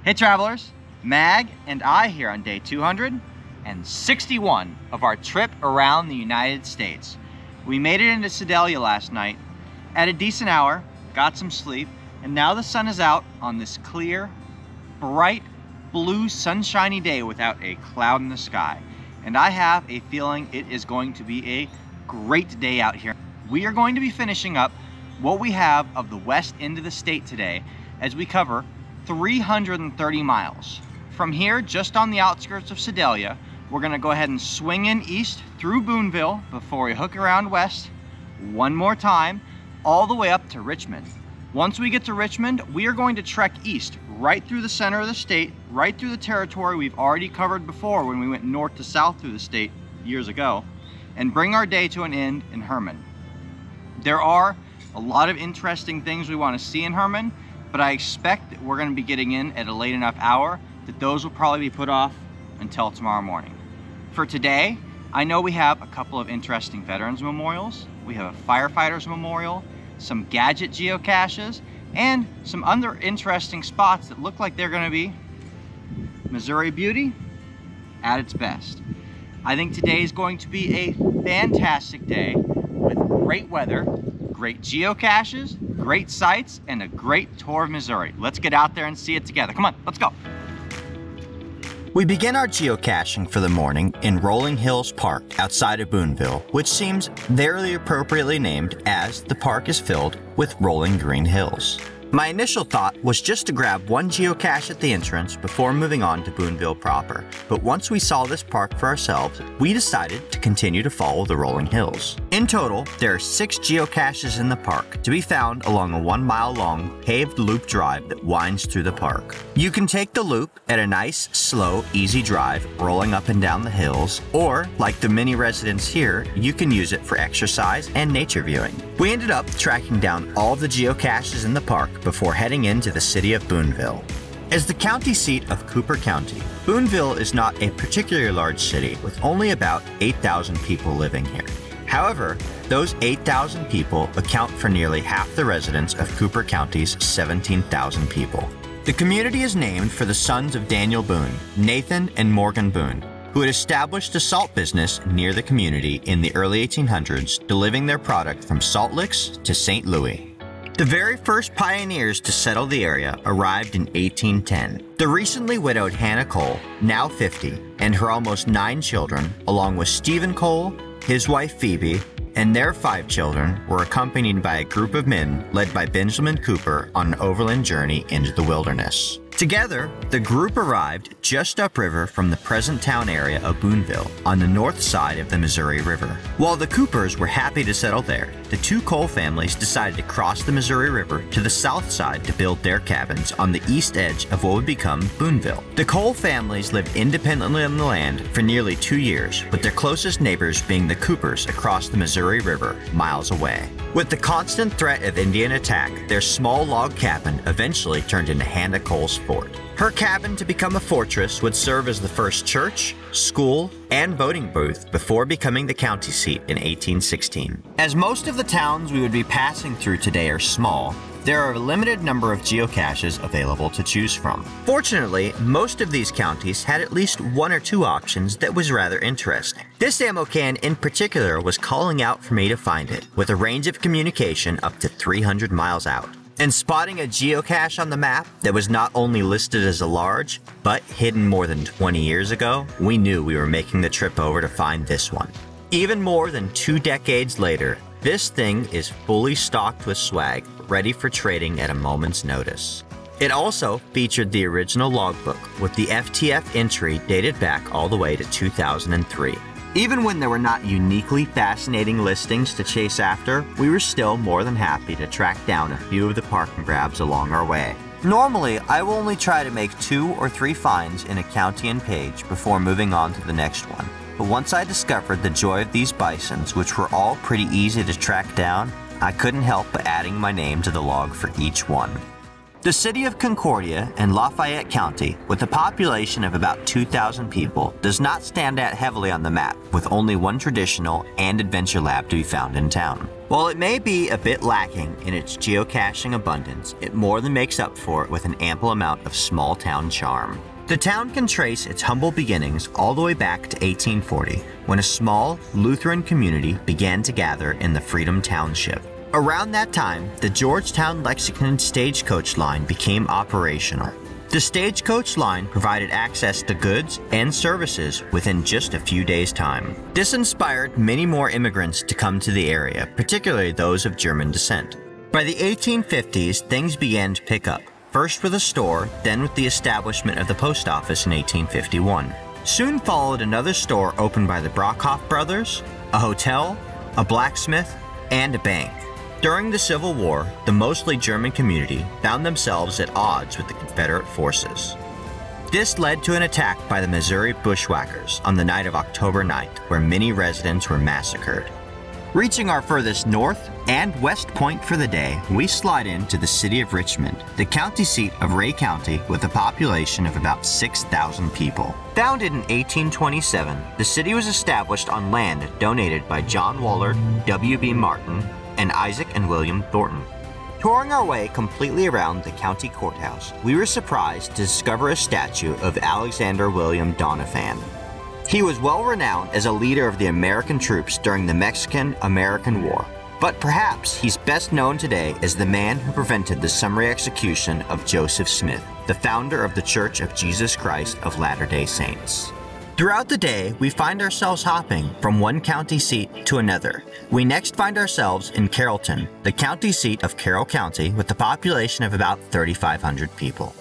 Hey travelers, Mag and I here on day 261 of our trip around the United States. We made it into Sedalia last night at a decent hour, got some sleep, and now the sun is out on this clear, bright, blue, sunshiny day without a cloud in the sky. And I have a feeling it is going to be a great day out here. We are going to be finishing up what we have of the west end of the state today as we cover 330 miles. From here, just on the outskirts of Sedalia, we're gonna go ahead and swing in east through Boonville before we hook around west one more time, all the way up to Richmond. Once we get to Richmond, we are going to trek east, right through the center of the state, right through the territory we've already covered before when we went north to south through the state years ago, and bring our day to an end in Herman. There are a lot of interesting things we want to see in Herman, but I expect that we're going to be getting in at a late enough hour that those will probably be put off until tomorrow morning. For today, I know we have a couple of interesting veterans memorials. We have a firefighters memorial, some gadget geocaches, and some other interesting spots that look like they're going to be Missouri beauty at its best. I think today is going to be a fantastic day with great weather, great geocaches, great sights, and a great tour of Missouri. Let's get out there and see it together. Come on, let's go. We begin our geocaching for the morning in Rolling Hills Park outside of Boonville, which seems very appropriately named as the park is filled with rolling green hills. My initial thought was just to grab one geocache at the entrance before moving on to Boonville proper, but once we saw this park for ourselves, we decided to continue to follow the rolling hills. In total, there are 6 geocaches in the park to be found along a 1-mile-long paved loop drive that winds through the park. You can take the loop at a nice, slow, easy drive rolling up and down the hills, or, like the many residents here, you can use it for exercise and nature viewing. We ended up tracking down all the geocaches in the park before heading into the city of Boonville. As the county seat of Cooper County, Boonville is not a particularly large city with only about 8,000 people living here. However, those 8,000 people account for nearly half the residents of Cooper County's 17,000 people. The community is named for the sons of Daniel Boone, Nathan and Morgan Boone, who had established a salt business near the community in the early 1800s, delivering their product from Salt Licks to St. Louis. The very first pioneers to settle the area arrived in 1810. The recently widowed Hannah Cole, now 50, and her almost 9 children, along with Stephen Cole, his wife Phoebe, and their 5 children were accompanied by a group of men led by Benjamin Cooper on an overland journey into the wilderness. Together, the group arrived just upriver from the present town area of Boonville on the north side of the Missouri River. While the Coopers were happy to settle there, the 2 Cole families decided to cross the Missouri River to the south side to build their cabins on the east edge of what would become Boonville. The Cole families lived independently on the land for nearly 2 years, with their closest neighbors being the Coopers across the Missouri River, miles away. With the constant threat of Indian attack, their small log cabin eventually turned into Hannah Cole's fort. Her cabin, to become a fortress, would serve as the first church, school, and voting booth before becoming the county seat in 1816. As most of the towns we would be passing through today are small, there are a limited number of geocaches available to choose from. Fortunately, most of these counties had at least 1 or 2 auctions that was rather interesting. This ammo can in particular was calling out for me to find it, with a range of communication up to 300 miles out. And spotting a geocache on the map that was not only listed as a large, but hidden more than 20 years ago, we knew we were making the trip over to find this one. Even more than 2 decades later, this thing is fully stocked with swag, ready for trading at a moment's notice. It also featured the original logbook with the FTF entry dated back all the way to 2003. Even when there were not uniquely fascinating listings to chase after, we were still more than happy to track down a few of the park and grabs along our way. Normally, I will only try to make 2 or 3 finds in a county and page before moving on to the next one. But once I discovered the joy of these bisons, which were all pretty easy to track down, I couldn't help but adding my name to the log for each one. The city of Concordia in Lafayette County, with a population of about 2,000 people, does not stand out heavily on the map, with only one traditional and adventure lab to be found in town. While it may be a bit lacking in its geocaching abundance, it more than makes up for it with an ample amount of small town charm. The town can trace its humble beginnings all the way back to 1840, when a small Lutheran community began to gather in the Freedom Township. Around that time, the Georgetown-Lexington stagecoach line became operational. The stagecoach line provided access to goods and services within just a few days' time. This inspired many more immigrants to come to the area, particularly those of German descent. By the 1850s, things began to pick up, first with a store, then with the establishment of the post office in 1851. Soon followed another store opened by the Brockhoff brothers, a hotel, a blacksmith, and a bank. During the Civil War, the mostly German community found themselves at odds with the Confederate forces. This led to an attack by the Missouri bushwhackers on the night of October 9th, where many residents were massacred. Reaching our furthest north and west point for the day, we slide into the city of Richmond, the county seat of Ray County, with a population of about 6,000 people. Founded in 1827, the city was established on land donated by John Waller, W.B. Martin, and Isaac and William Thornton. Touring our way completely around the county courthouse, we were surprised to discover a statue of Alexander William Doniphan. He was well renowned as a leader of the American troops during the Mexican-American War, but perhaps he's best known today as the man who prevented the summary execution of Joseph Smith, the founder of the Church of Jesus Christ of Latter-day Saints. Throughout the day, we find ourselves hopping from one county seat to another. We next find ourselves in Carrollton, the county seat of Carroll County, with a population of about 3,500 people.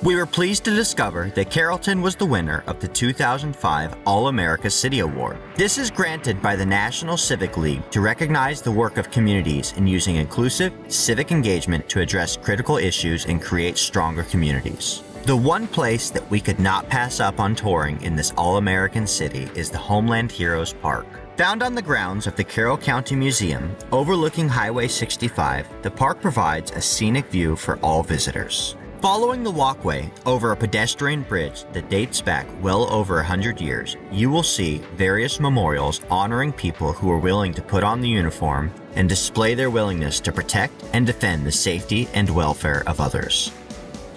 We were pleased to discover that Carrollton was the winner of the 2005 All-America City Award. This is granted by the National Civic League to recognize the work of communities in using inclusive civic engagement to address critical issues and create stronger communities. The one place that we could not pass up on touring in this all-American city is the Homeland Heroes Park. Found on the grounds of the Carroll County Museum, overlooking Highway 65, the park provides a scenic view for all visitors. Following the walkway over a pedestrian bridge that dates back well over 100 years, you will see various memorials honoring people who are willing to put on the uniform and display their willingness to protect and defend the safety and welfare of others.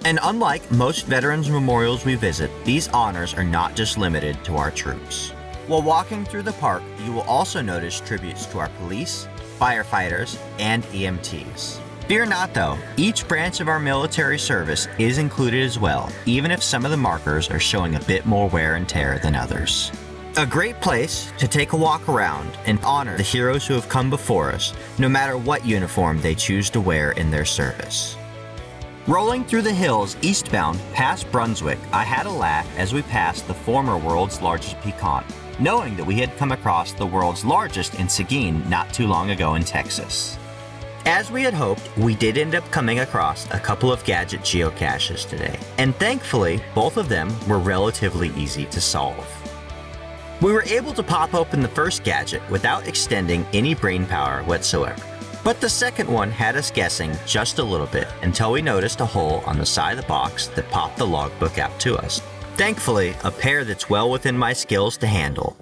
And unlike most veterans memorials we visit, these honors are not just limited to our troops. While walking through the park, you will also notice tributes to our police, firefighters, and EMTs. Fear not though, each branch of our military service is included as well, even if some of the markers are showing a bit more wear and tear than others. A great place to take a walk around and honor the heroes who have come before us, no matter what uniform they choose to wear in their service. Rolling through the hills eastbound past Brunswick, I had a laugh as we passed the former world's largest pecan, knowing that we had come across the world's largest in Seguin not too long ago in Texas. As we had hoped, we did end up coming across a couple of gadget geocaches today, and thankfully, both of them were relatively easy to solve. We were able to pop open the first gadget without extending any brain power whatsoever. But the second one had us guessing just a little bit until we noticed a hole on the side of the box that popped the logbook out to us. Thankfully, a pair that's well within my skills to handle.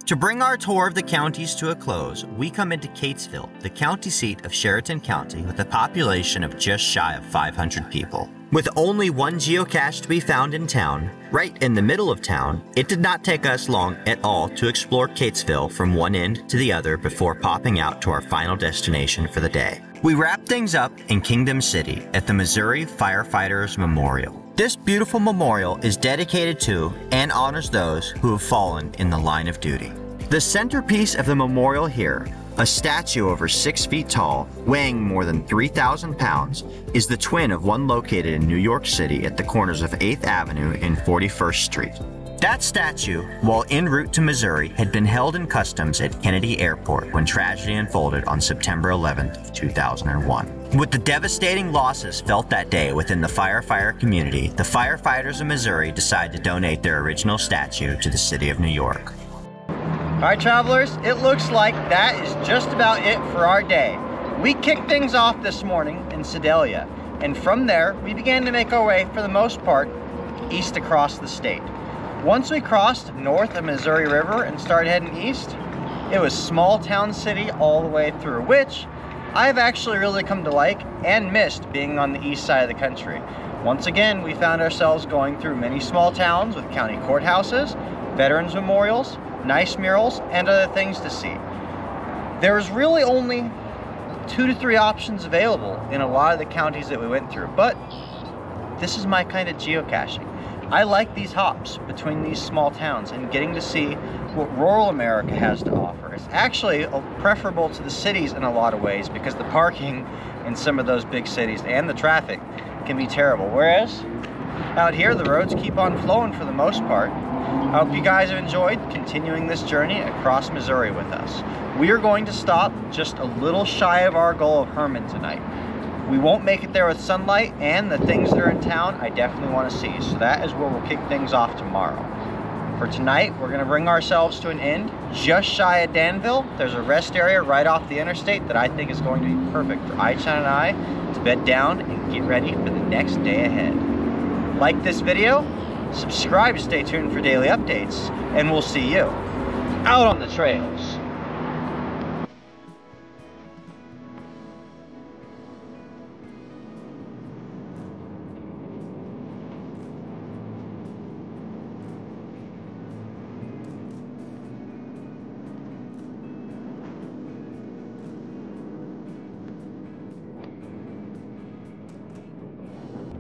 To bring our tour of the counties to a close, we come into Keytesville, the county seat of Chariton County, with a population of just shy of 500 people. With only one geocache to be found in town, right in the middle of town, it did not take us long at all to explore Keytesville from one end to the other before popping out to our final destination for the day. We wrapped things up in Kingdom City at the Missouri Firefighters Memorial. This beautiful memorial is dedicated to and honors those who have fallen in the line of duty. The centerpiece of the memorial here, a statue over 6 feet tall, weighing more than 3,000 pounds, is the twin of one located in New York City at the corners of 8th Avenue and 41st Street. That statue, while en route to Missouri, had been held in customs at Kennedy Airport when tragedy unfolded on September 11, 2001. With the devastating losses felt that day within the firefighter community, the firefighters of Missouri decided to donate their original statue to the city of New York. All right, travelers, it looks like that is just about it for our day. We kicked things off this morning in Sedalia. And from there, we began to make our way, for the most part, east across the state. Once we crossed north of Missouri River and started heading east, it was small town city all the way through, which I've actually really come to like and missed being on the east side of the country. Once again, we found ourselves going through many small towns with county courthouses, veterans memorials, nice murals, and other things to see. There was really only 2 to 3 options available in a lot of the counties that we went through, but this is my kind of geocaching. I like these hops between these small towns and getting to see what rural America has to offer. It's actually preferable to the cities in a lot of ways because the parking in some of those big cities and the traffic can be terrible. Whereas out here, the roads keep on flowing for the most part. I hope you guys have enjoyed continuing this journey across Missouri with us. We are going to stop just a little shy of our goal of Herman tonight. We won't make it there with sunlight, and the things that are in town I definitely want to see. So that is where we'll kick things off tomorrow. For tonight, we're going to bring ourselves to an end just shy of Danville. There's a rest area right off the interstate that I think is going to be perfect for Aichan and I to bed down and get ready for the next day ahead. Like this video, subscribe to stay tuned for daily updates, and we'll see you out on the trails.